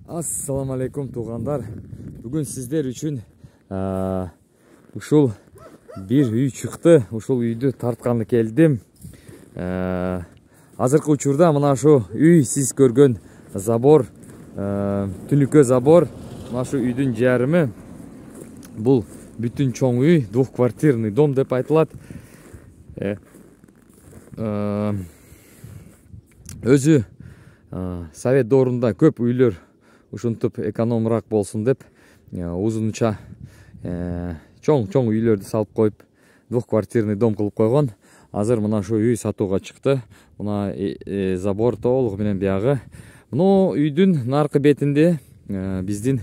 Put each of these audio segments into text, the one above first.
Assalamu alaikum туғандар. Бүгін сіздер үшін ушул bir үй чыкты. Ушул үйді тартканы келдим. Азыркы учурда мына шу үй сиз көргөн забор, түнүкө забор, мына шу үйдүн жарымы. Бул бүтүн чоң үй, двухквартирный дом деп айтылат. Өзү Совет доорунда көп үйлөр ушинтип экономраак болсун деп узунча чоң үйлөрдү салып коюп двухквартирный дом кылып койгон. Азыр мына шу үй сатууга чыкты. Мына забор толугу менен биягы. Мына үйдүн наркы бетинде биздин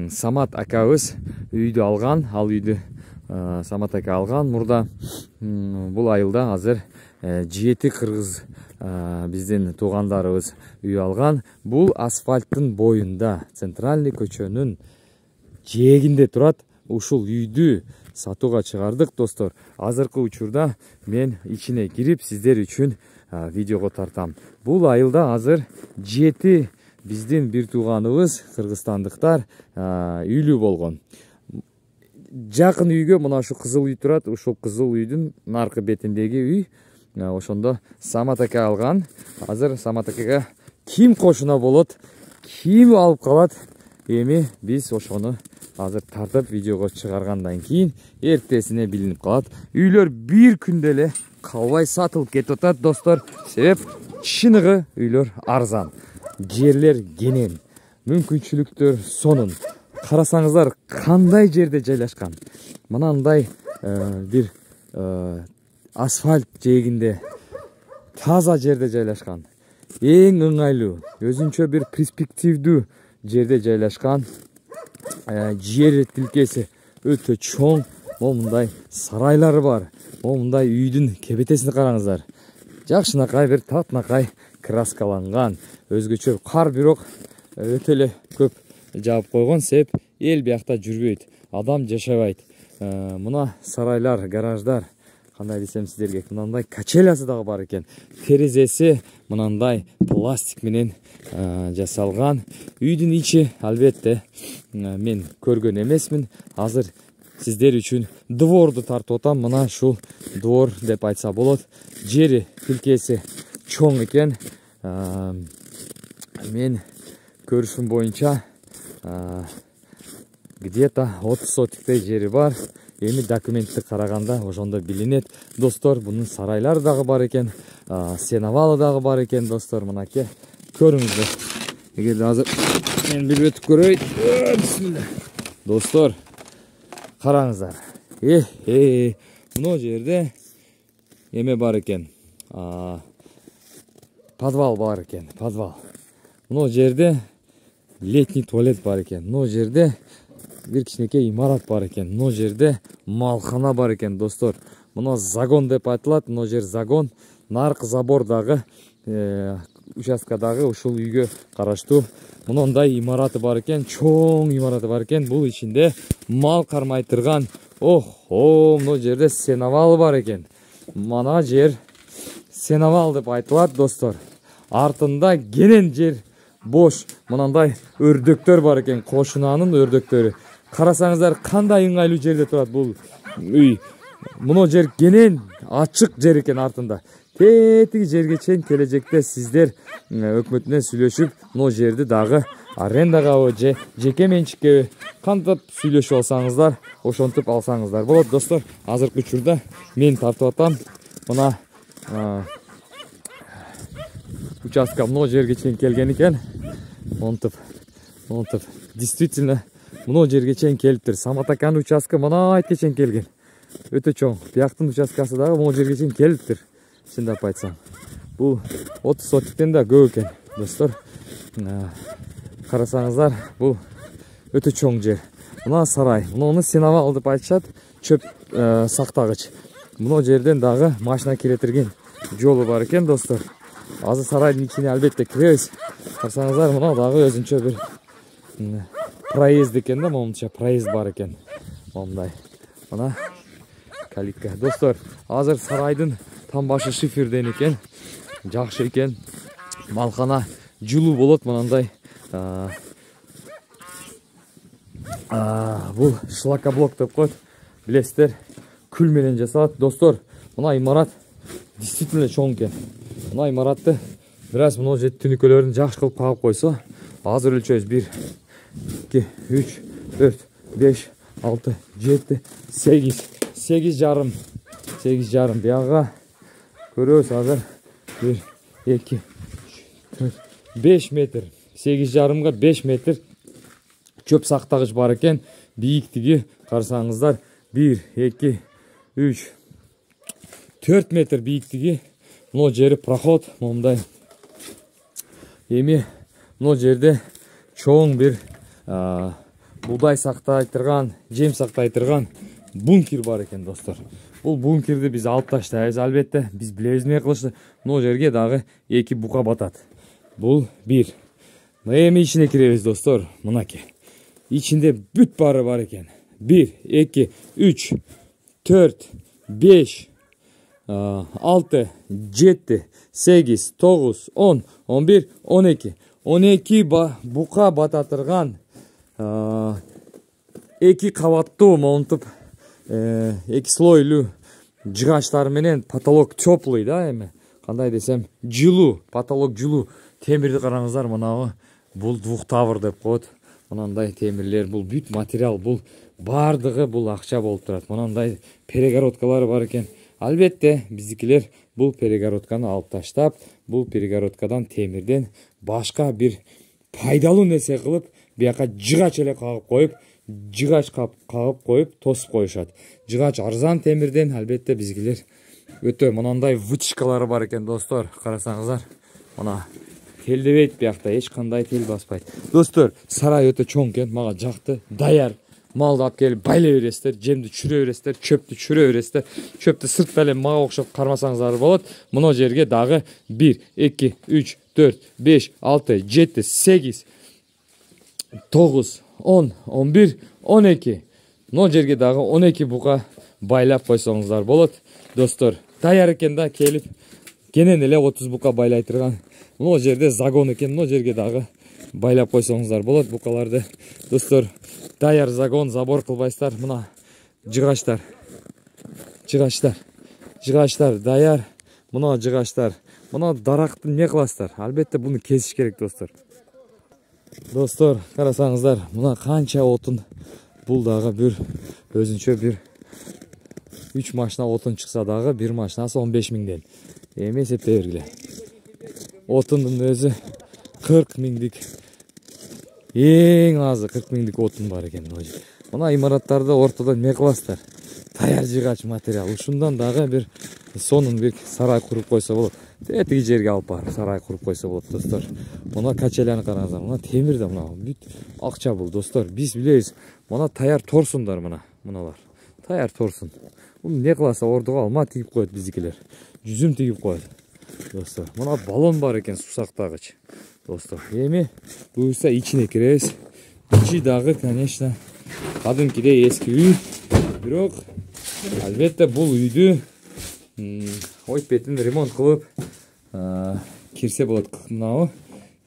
Самат акабыз үйдү алган. Ал үйдү Самат ака алган. Мурда бул айылда азыр 7 кыргыз биздин туугандарыбыз үй алган. Бул асфальттын боюнда, центральный көчөнүн жээгинде турат. Ушул үйдү сатууга чыгардык, достор. Азыркы учурда мен ичине кирип сиздер үчүн видеого тартам. Бул айылда азыр 7 биздин бир тууганыбыз кыргызстандыктар үйлүү болгон. Жакын үйгө мына ушу кызыл үй турат. Ушул кызыл үйдүн наркы бетиндеги үй. Ошондо Самат ака алган. Азыр Самат акага ким кошуна болот, ким алып калат, эми биз ошону азыр тартып видеого чыгаргандан кийин эртесине билинип калат. Үйлөр бир күндө эле калбай сатылып кетип атат, достор. Себеп чыныгы үйлөр арзан, жерлер кенен, мүмкүнчүлүктөр сонун. Карасаңыздар кандай жерде жайлашкан. Мынандай бир асфальт жээгинде, таза жерде жайлашкан. Эң ыңгайлуу, өзүнчө бир перспективдүү жерде жайлашкан. Жер тилкеси өтө чоң. Момундай сарайлары бар. Момундай үйдүн кебетесине караңыздар. Жакшынакай бир татынакай краскаланган. Өзгөчө кар бирок өтө эле көп жаап койгон. Себеп эл биякта жүрбөйт, адам жашабайт. Мына сарайлар, гараждар, кандай десем сиздерге, мынандай качелясы дагы бар экен. Терезеси мынандай пластик менен жасалган. Үйдүн ичи албетте мен көргөн эмесмин. Азыр сиздер үчүн дворду тартып атам. Мына ушул двор деп айтса болот. Жери тилкеси чоң экен. Мен көрүшүм боюнча где-то 30 сотиктей жери бар. Эми документти караганда ошондо билинет. Достор, бунун сарайлары дагы бар экен, сеновалы дагы бар экен, достор. Мынакей көрүңүздөр. Эгерде азыр мен билип өтүп көрөйүн. Бисмилла. Достор, караңыздар. Мына жерде эме бар экен. Подвал бар экен, подвал. Мына жерде летний туалет бар экен. Мына жерде бир кичинекей имарат бар экен. Мына жерде малхана бар экен, достор. Мына загон деп айтылат. Мына жер загон. Наркы забор дагы участкадагы ушул үйгө караштуу. Мындай имараты бар экен, чоң имараты бар экен. Бул ичинде мал кармай турган. Мына жерде сеновал бар экен. Мана жер сеновал деп айтылат, достор. Артында кенен жер бош. Мынандай өрдөктөр бар экен, кошунанын өрдөктөрү. Карасаңыздар кандай ыңгайлуу жерде турат бул үй. Мына жер кенен ачык жер экен артында. Тетиги жерге чейин келечекте сиздер өкмөтүнөн сүйлөшүп, мына жерди дагы арендагабы же жеке менчиккеби кантип сүйлөшүп алсаңыздар, ошентип алсаңыздар болот, достор. Азыркы учурда мен тартып атам. Мына участка мына жерге чейин келген экен. Монтип. Действительно мына жерге чейин келиптир. Самат аканын участка мына айтка чейин келген. Өтө чоң. Бияктын участкасы дагы мына жерге чейин келиптир. Чындап айтсам. Бул 30 сотиктен да көп экен, достор. Карасаңыздар, бул өтө чоң жер. Мына сарай. Муну сеновал деп айтышат. Чөп сактагыч. Мына жерден дагы машина киретирген жолу бар экен, достор. Азыр сарайдын ичине албетте киребиз. Карасаңыздар, мына дагы өзүнчө бир проезд экен да, момунча проезд бар экен. Момундай. Мына калитка. Достор, азыр сарайдын там башы шиферден экен. Жакшы экен. Малкана жылуу болот, мынандай Бул шлакоблок деп коет. Билесиздер, күл менен жасалат. Достор, мына имарат действительно чоң экен. Мына имаратты бираз мына жер түнүкөлөрүн жакшы кылып кагып койсо, азыр өлчөбүз 1 2 3 4 5 6 7 8 8 жарым бияга көрөбүз азыр 1 2 3 4 5 метр 8 жарымга 5 метр чөп сактагыч бар экен. Бийиктиги карасаңыздар 1 2 3 4 метр бийиктиги. Мына жери проход момундай. Эми мына жерде чоң бир будай сактай турган, жем сактай турган бункер бар экен, достор. Бул бункерди биз алып таштайбыз, албетте. Биз билебиз эмне кылышты. Мына жерге дагы 2 бука батат. Бул 1. Эми ичине киребиз, достор. Мынакей. Ичинде бүт бары бар экен. 1 2 3 4 5 6 7 8 9 10 11 12 12 бука бата турган 2 кабаттуу монтуп 2 слойлуу жыгачтар менен потолок теплый да, эми кандай десем, жылуу, потолок жылуу. Темирди караңыздар, мынабы бул двухтавр деп коет. Мынандай темирлер, бул бүт материал, бул бардыгы бул акча болуп турат. Мынандай перегородкалары бар экен. Албетте биздикилер бул перегородканы алып таштап, бул перегородкадан темирден башка бир пайдалуу нерсе кылып, бияка жыгач эле кагып коюп, жыгач кагып коюп тосуп коюшат. Жыгач арзан темирден, албетте биздикилер өтө мынандай вытяжкалары бар экен, достор. Карасаңыздар, мына телдебейт, биякта эч кандай тел баспайт. Достор, сарай өтө чоң экен, мага жакты. Даяр. Малды алып келип байлай бересиздер, жемди түшүрө бересиздер, чөптү түшүрө бересиздер. Чөптү сыртта эле мага окшоп кармасаңыздар болот. Мына жерге дагы 1 2 3 4 5 6 7 8 9 10 11 12. Мына жерге дагы 12 бука байлап койсоңуздар болот. Достор, даяр экен да, келип кенен эле 30 бука байлай турган. Мына жерде загон экен, мына жерге дагы байлап койсоңуздар болот букаларды. Достор, даяр загон, забор кылбайсыздар. Мына жыгачтар даяр. Мына жыгачтар. Мына даракты эмне кыласыздар? Албетте буну кесиш керек, достор. Достор, карасаңыздар, мына канча отун. Бул дагы бир өзүнчө бир 3 машина отун чыкса дагы, бир машинасы 15 миңден. Эми эсептей бергиле. Отундун өзү 40 миңдик. Эң азы 40 миңдик отун бар экен. Мына имараттарды ортодон эмне кыласыздар? Даяр жыгач материал. Ушундан дагы бир сонун бир сарай куруп койсо болот. Тиги жерге алып барып сарай куруп койсо болот, достор. Мына качеляны караңыздар. Мына темир да, мына бүт акча бул, достор. Биз билебиз. Мына таяр торсундар, мыналар. Таяр торсун. Буну эмне кыласа ордуга алма тигип коет биздикилер. Жүзүм тигип коет, достор. Мына баллон бар экен, суу сактагыч. Достор, эми буюрса ичине киребиз. Ичи дагы, конечно, кадимкидей эски үй. Бирок, албетте бул үйдү ойт бетин ремонт кылып кирсе болот. Мынабы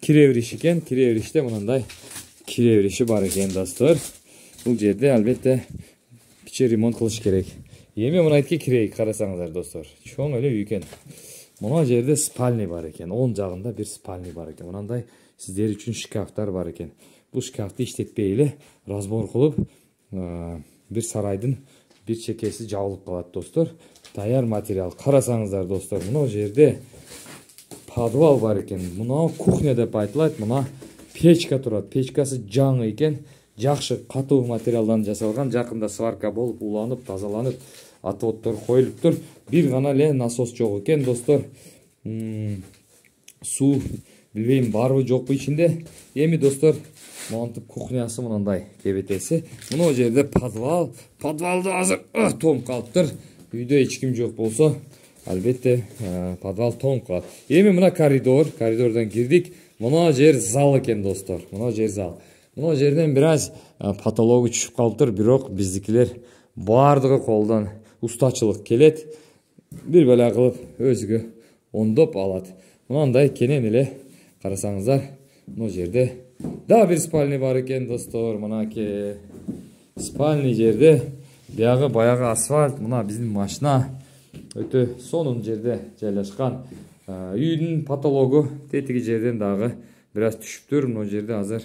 кире бериш экен. Кире бериште мындай кире бериши бар экен, достор. Бул жерде албетте кичи ремонт кылыш керек. Эми мынайтке кирейик, карасаңыздар, достор. Чоң эле үй экен. Мына жерде спальный бар экен. Оң жагында бир спальный бар экен. Мынандай сиздер үчүн шкафтар бар экен. Бул шкафты иштетпей эле разбор кылып, бир сарайдын бир чекеси жабылып калат, достор. Даяр материал. Карасаңыздар, достор, мына жерде подвал бар экен. Мына кухня деп айтылат. Мына печка турат. Печкасы жаңы экен. Жакшы катуу материалдан жасалган. Жакында сварка болуп, уланып, тазаланып, отводдор коюлуптур. Бир гана эле насос жок экен, достор. Суу билбейм барбы жокпу ичинде. Эми, достор, монтип кухнясы мындай кебетеси. Мына жерде подвал. Подвалды азыр тоңуп калыптыр. Үйдө эч ким жок болсо, албетте подвал тоңуп калат. Эми мына коридор. Коридордон кирдик. Мына жер зал экен, достор. Мына жер зал. Мына жерден бираз потологу түшүп калыптыр, бирок биздикилер бардыгы колдон устачылык келет. Бир бала кылып өзүгө оңдоп алат. Мынандай кенен эле карасаңыздар, мына жерде Daha bir spальный бар екен достор. Мынаке спальный жерде биягы баягы асфальт, мына биздин машина өтө сонун жерде жайлашкан. Үйдүн потологу тетиги жерден дагы бир аз түшүптүр. Мына жерде азыр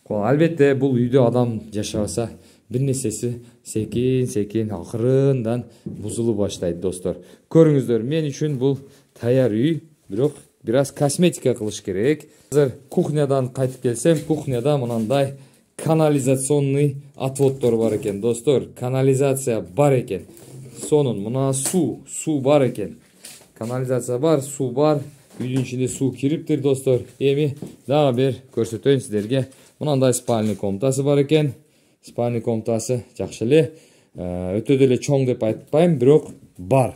албетте бул үйдө адам жашабаса бир нерсеси секин акырындан бузулуп баштайт достор. Көрүңүздөр, мен үчүн бул таяр үй, бирок бир аз косметика кылыш керек. Азыр кухнядан кайтып келсем, кухняда мынандай канализационный отводдор бар экен достор. Канализация бар экен. Сонун мына суу бар экен. Канализация бар, суу бар. Үйдүн ичинде суу кириптир достор. Эми дагы бир көрсөтөйүн сиздерге. Мынандай спальный комнатасы бар экен. Спальный комнатасы жакшы эле. Өтө деле чоң деп айтпайм, бирок бар.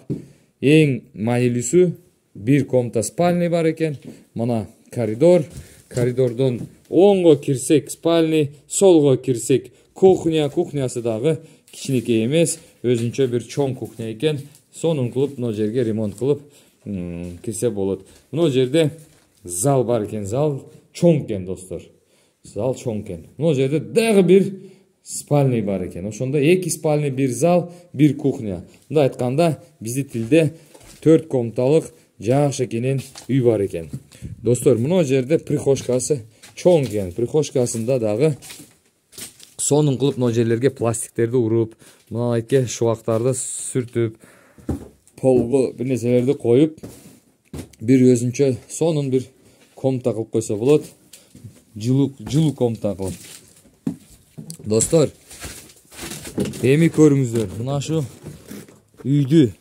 Эң маанилүүсү бир комната спальный бар экен. Мына коридор. Коридордон оңго кирсек спальный, солго кирсек кухня. Кухнясы дагы кичинекей эмес, өзүнчө бир чоң кухня экен. Сонун кылып мына жерге ремонт кылып кирсе болот. Мына жерде зал бар экен. Зал чоң экен достор. Зал чоң экен. Мына жерде дагы бир спальный бар экен. Ошондо 2 спальный, 1 зал, 1 кухня. Мындай айтканда бизди тилде 4 комнаталык жакшы кенен үй бар экен. Достор, мына жерде прихожкасы чоң экен. Прихожкасында дагы сонун кылып мына жерлерге пластиктерди уруп, мынайке шубактарды сүртүп, полго бир нерселерди коюп, бир өзүнчө сонун бир комната кылып койсо болот. Жылуу комната кылып. Достор, эми көрүңүздөр, мына шу үйдү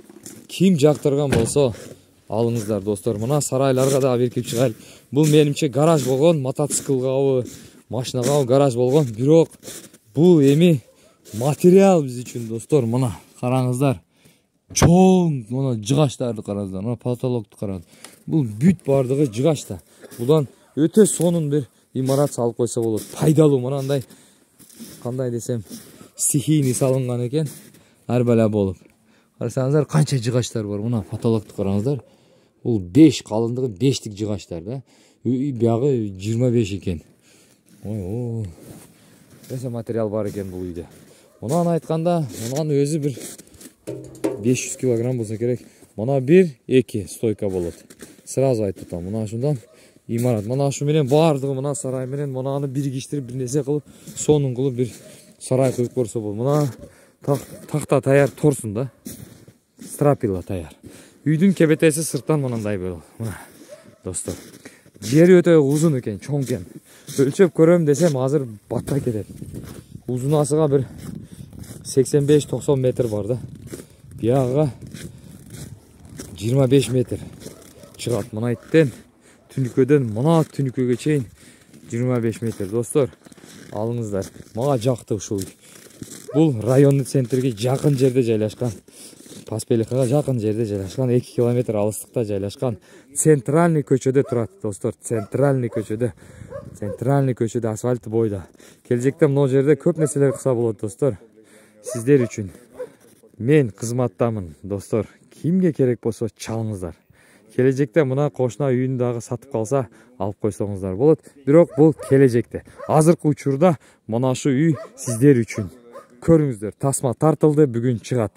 ким жактырган болсо алыңыздар достор. Мына сарайларга да беркип чыгайлы. Бул менимче гараж болгон, мотоциклгабы, машинагабы гараж болгон, бирок бул эми материал биз үчүн достор. Мына караңыздар. Чоң, мына жыгачтарды караңыздар. Мына потолокту караңыздар. Бул бүт бардыгы жыгачта. Будан өтө сонун бир имарат салып койсо болот. Пайдалуу мынандай, кандай десем, стихийный салынган экен. Ар бала болуп. Карасаңыздар, канча жыгачтар бар. Мына потолокту караңыздар. Бул 5 калындыгы 5тик жыгачтар да. Үй биягы 25 экен. Ой. Нерсе материал бар экен бул үйдө. Мунаны айтканда, мунун өзү бир 500 килограмм болсо керек. Мына 1-2 стойка болот. Сразу айтып атам. Мына ушундан имарат. Мына ушу менен бардыгы мына сарай менен мунаны биригиштирип бир нерсе кылып, сонун кылып бир сарай кылып көрсө болот. Мына такта таяр торсун да. Стропила таяр. Үйдүн кебетеси сырттан мындай болот. Мына достор. Жери өтө узун экен, чоң экен. Өлчөп көрөм десем азыр батта кетет. Узунасыга бир 85-90 метр бар да. Биягыга 25 метр чыгат. Мына иттен түнүкөдөн мына түнүкөгө чейин 25 метр достор. Алыңыздар. Мага жакты ушул үй. Бул райондун центрге жакын жерде жайлашкан. Паспелихага жакын жерде жайлашкан, 2 километр алыстыкта жайлашкан. Центральный көчөдө турат достор. Центральный көчөдө асфальт бойда. Келжекте мына жерде көп нерселер кылса болот достор. Сиздер үчүн мен кызматтамын достор. Кимге керек болсо чалыңыздар. Кележекте мына кошуна үйүн дагы сатып калса алып койсоңуздар болот. Бирок бул кележекте. Азыркы учурда мына шу үй сиздер үчүн. Көрүңүздөр, тасма тартылды, бүгүн чыгат.